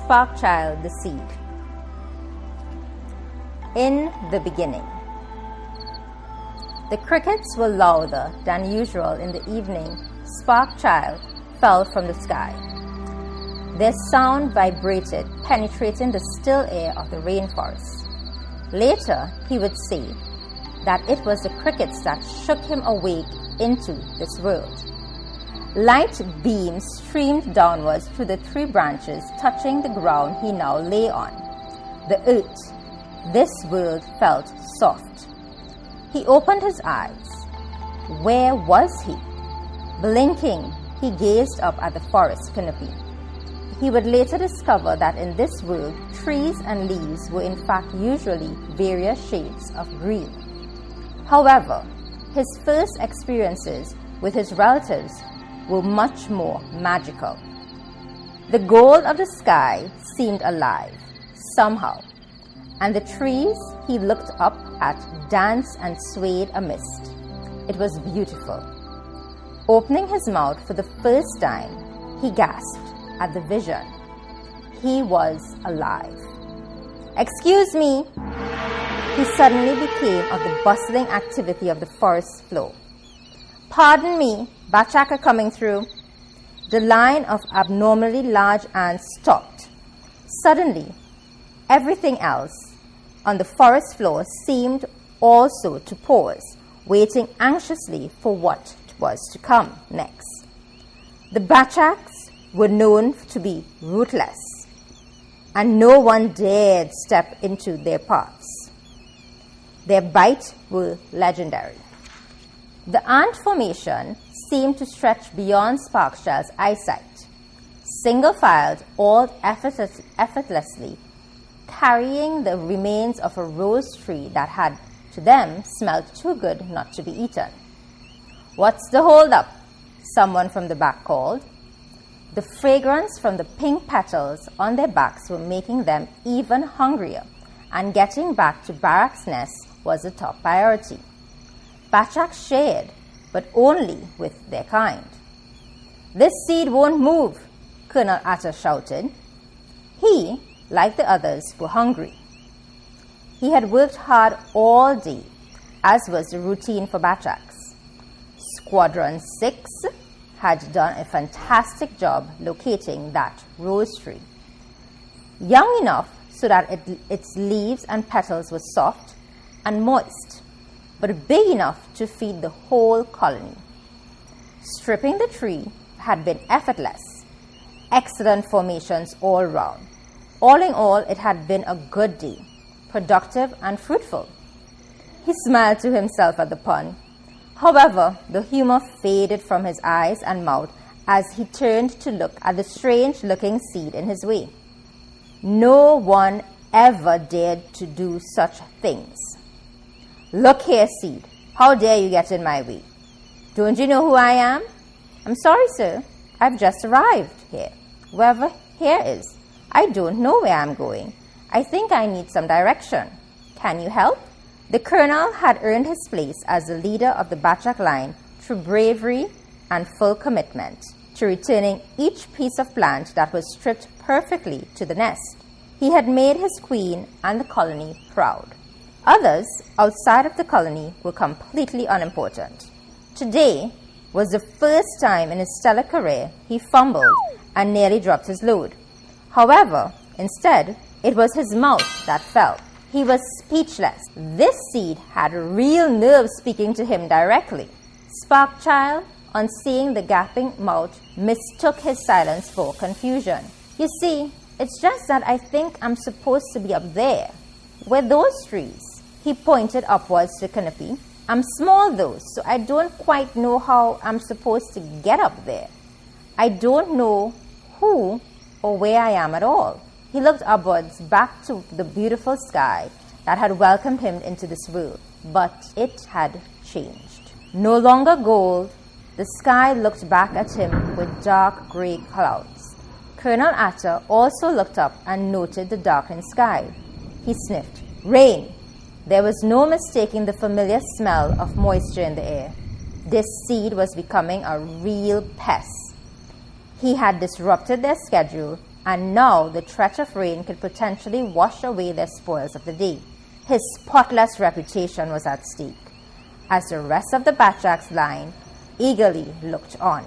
Sparkchild the seed. In the beginning. The crickets were louder than usual in the evening. Sparkchild fell from the sky. Their sound vibrated, penetrating the still air of the rainforest. Later, he would say that it was the crickets that shook him awake into this world. Light beams streamed downwards through the 3 branches, touching the ground he now lay on. The earth. This world felt soft. He opened his eyes. Where was he? Blinking, he gazed up at the forest canopy. He would later discover that in this world, trees and leaves were in fact usually various shades of green. However, his first experiences with his relatives were much more magical. The gold of the sky seemed alive, somehow, and the trees he looked up at danced and swayed amidst. It was beautiful. Opening his mouth for the first time, he gasped at the vision. He was alive. "Excuse me!" He suddenly became of the bustling activity of the forest floor. "Pardon me, Bachaka coming through." The line of abnormally large ants stopped. Suddenly, everything else on the forest floor seemed also to pause, waiting anxiously for what was to come next. The Bachaks were known to be ruthless, and no one dared step into their paths. Their bite were legendary. The ant formation seemed to stretch beyond Sparkchild's eyesight. Single-filed, all effortlessly, carrying the remains of a rose tree that had, to them, smelled too good not to be eaten. "What's the hold-up?" someone from the back called. The fragrance from the pink petals on their backs were making them even hungrier, and getting back to Barrack's nest was a top priority. Bachak shared, but only with their kind. "This seed won't move," Colonel Atta shouted. He, like the others, were hungry. He had worked hard all day, as was the routine for Bachaks. Squadron 6 had done a fantastic job locating that rose tree. Young enough so that its leaves and petals were soft and moist, but big enough to feed the whole colony. Stripping the tree had been effortless. Excellent formations all round. All in all, it had been a good day, productive and fruitful. He smiled to himself at the pun. However, the humor faded from his eyes and mouth as he turned to look at the strange-looking seed in his way. No one ever dared to do such things. "Look here, seed. How dare you get in my way? Don't you know who I am?" "I'm sorry, sir. I've just arrived here. Wherever here is. I don't know where I'm going. I think I need some direction. Can you help?" The colonel had earned his place as the leader of the Bachak line through bravery and full commitment to returning each piece of plant that was stripped perfectly to the nest. He had made his queen and the colony proud. Others outside of the colony were completely unimportant. Today was the first time in his stellar career he fumbled and nearly dropped his load. However, instead, it was his mouth that fell. He was speechless. This seed had real nerve speaking to him directly. Sparkchild, on seeing the gaping mouth, mistook his silence for confusion. "You see, it's just that I think I'm supposed to be up there. Where those trees?" He pointed upwards to the canopy. "I'm small though, so I don't quite know how I'm supposed to get up there. I don't know who or where I am at all." He looked upwards back to the beautiful sky that had welcomed him into this world, but it had changed. No longer gold, the sky looked back at him with dark gray clouds. Colonel Atta also looked up and noted the darkened sky. He sniffed. Rain! There was no mistaking the familiar smell of moisture in the air. This seed was becoming a real pest. He had disrupted their schedule and now the threat of rain could potentially wash away their spoils of the day. His spotless reputation was at stake, as the rest of the Batchak's line eagerly looked on.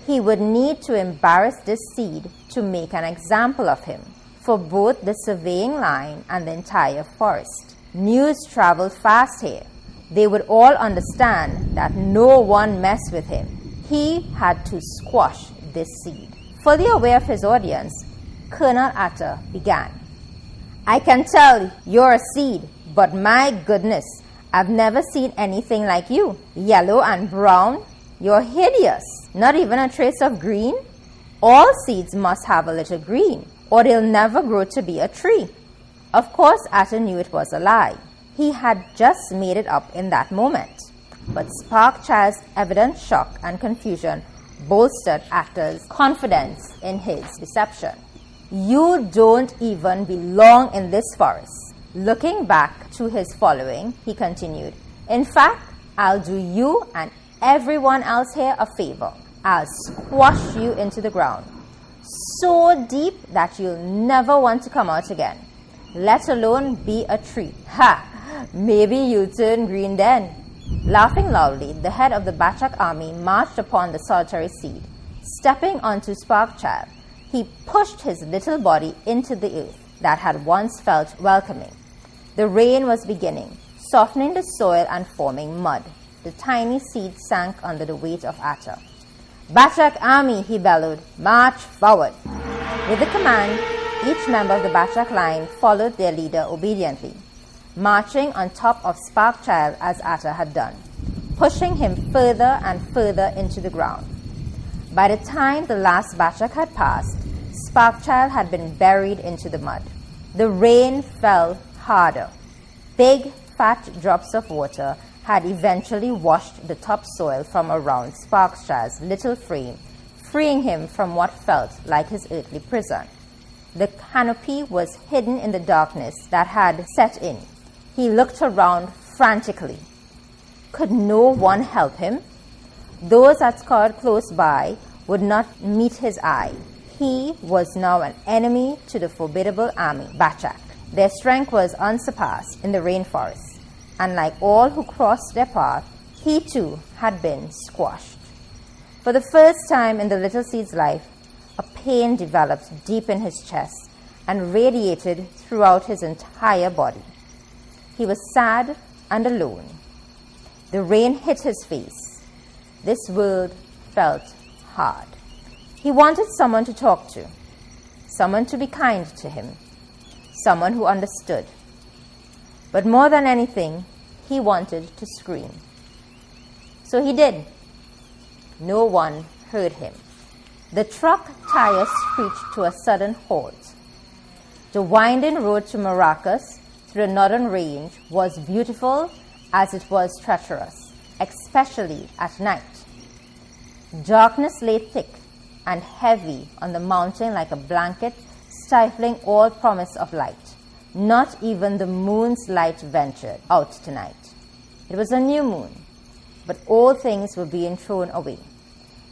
He would need to embarrass this seed to make an example of him for both the surveying line and the entire forest. News traveled fast here. They would all understand that no one messed with him. He had to squash this seed. Fully aware of his audience, Colonel Atta began. I can tell you're a seed, but my goodness, I've never seen anything like you. Yellow and brown, you're hideous. Not even a trace of green? All seeds must have a little green, or they'll never grow to be a tree. Of course, Atta knew it was a lie. He had just made it up in that moment. But Sparkchild's evident shock and confusion bolstered Atta's confidence in his deception. You don't even belong in this forest. Looking back to his following, he continued, in fact, I'll do you and everyone else here a favor. I'll squash you into the ground, so deep that you'll never want to come out again, let alone be a tree. Ha! Maybe you'll turn green then. Laughing loudly, the head of the Batchak army marched upon the solitary seed. Stepping onto Sparkchild, he pushed his little body into the earth that had once felt welcoming. The rain was beginning, softening the soil and forming mud. The tiny seed sank under the weight of Atta. Batchak army, he bellowed, march forward. With the command, each member of the Batchak line followed their leader obediently, marching on top of Sparkchild as Atta had done, pushing him further and further into the ground. By the time the last Batchak had passed, Sparkchild had been buried into the mud. The rain fell harder. Big, fat drops of water had eventually washed the topsoil from around Sparkchild's little frame, freeing him from what felt like his earthly prison. The canopy was hidden in the darkness that had set in. He looked around frantically. Could no one help him? Those that scoured close by would not meet his eye. He was now an enemy to the formidable army, Batchak. Their strength was unsurpassed in the rainforest, and like all who crossed their path, he too had been squashed. For the first time in the little seed's life, a pain developed deep in his chest and radiated throughout his entire body. He was sad and alone. The rain hit his face. This world felt hard. He wanted someone to talk to, someone to be kind to him, someone who understood. But more than anything, he wanted to scream. So he did. No one heard him. The truck tires screeched to a sudden halt. The winding road to Maracas through the northern range was beautiful as it was treacherous, especially at night. Darkness lay thick and heavy on the mountain like a blanket, stifling all promise of light. Not even the moon's light ventured out tonight. It was a new moon, but all things were being thrown away.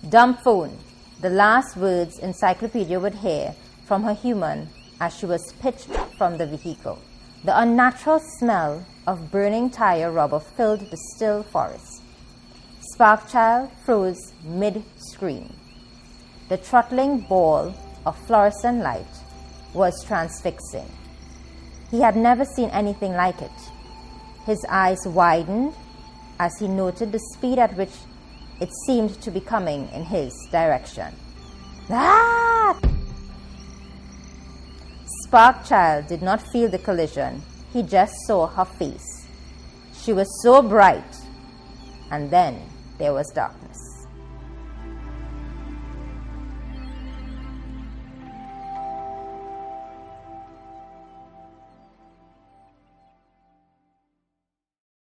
Dumb phone, the last words Encyclopedia would hear from her human as she was pitched from the vehicle. The unnatural smell of burning tire rubber filled the still forest. Sparkchild froze mid-scream. The throttling ball of fluorescent light was transfixing. He had never seen anything like it. His eyes widened as he noted the speed at which it seemed to be coming in his direction. Ah! Sparkchild did not feel the collision. He just saw her face. She was so bright, and then there was darkness.